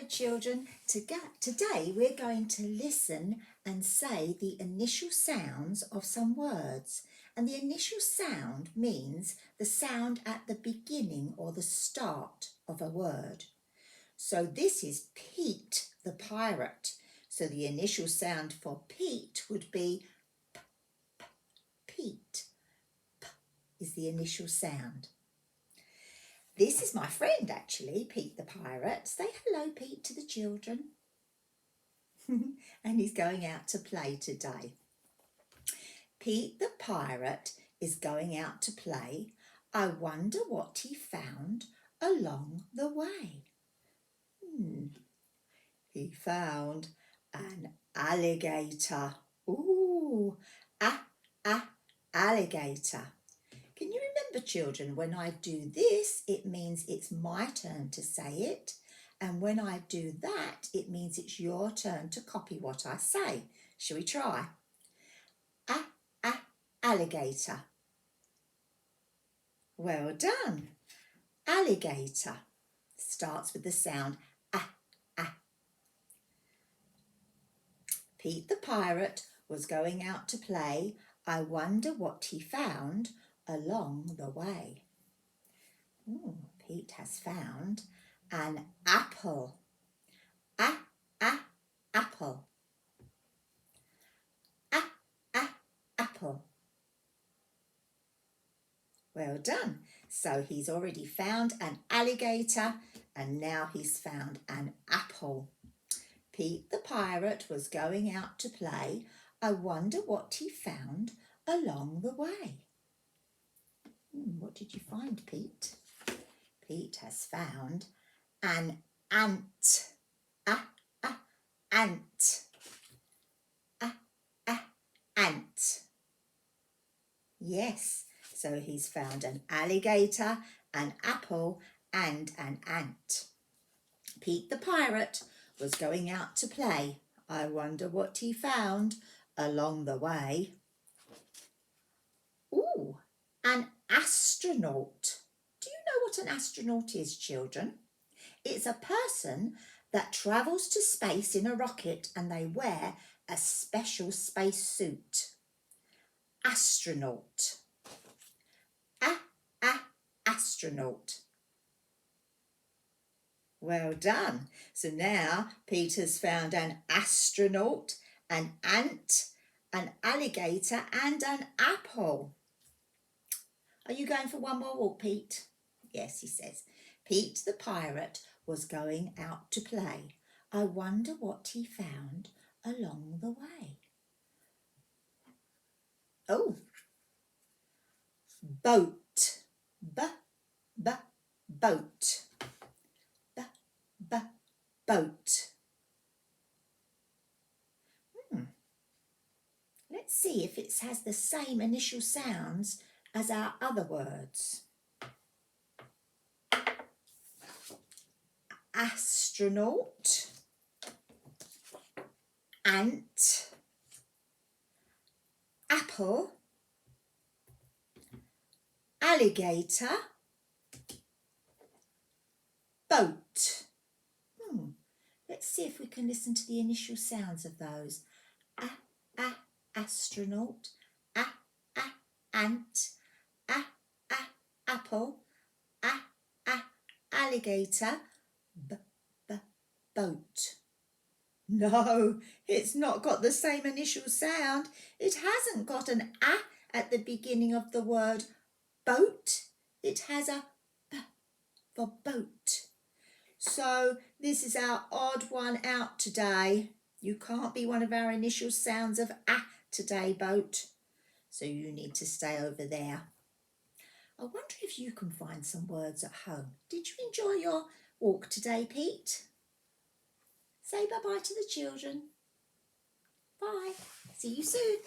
children. Today we're going to listen and say the initial sounds of some words. And the initial sound means the sound at the beginning or the start of a word. So this is Pete the pirate. So the initial sound for Pete would be P, P, Pete. P is the initial sound. This is my friend, actually, Pete the pirate. Say hello, Pete, to the children. And he's going out to play today. Pete the pirate is going out to play. I wonder what he found along the way. He found an alligator. Ooh, alligator. Can you remember, children, when I do this, it means it's my turn to say it. And when I do that, it means it's your turn to copy what I say. Shall we try? Alligator. Well done. Alligator starts with the sound ah. Pete the pirate was going out to play. I wonder what he found along the way. Pete has found an apple. Apple. Apple. Well done. So he's already found an alligator and now he's found an apple. Pete the pirate was going out to play. I wonder what he found along the way. What did you find, Pete? Pete has found an ant. Ant. Ant. Yes, so he's found an alligator, an apple, and an ant. Pete the pirate was going out to play. I wonder what he found along the way. Ooh, an astronaut. Do you know what an astronaut is, children? It's a person that travels to space in a rocket and they wear a special space suit. Astronaut. Astronaut. Well done. So now Peter's found an astronaut, an ant, an alligator and an apple. Are you going for one more walk, Pete? Yes, he says. Pete the pirate was going out to play. I wonder what he found along the way. Oh, boat. Boat. Boat. Let's see if it has the same initial sounds as our other words. Astronaut, ant, apple, alligator, boat. Let's see if we can listen to the initial sounds of those. Astronaut, ant, apple, alligator, boat. No, it's not got the same initial sound. It hasn't got an at the beginning of the word boat. It has a b for boat. So this is our odd one out today. You can't be one of our initial sounds of today, boat. So you need to stay over there. I wonder if you can find some words at home. Did you enjoy your walk today, Pete? Say bye-bye to the children. Bye. See you soon.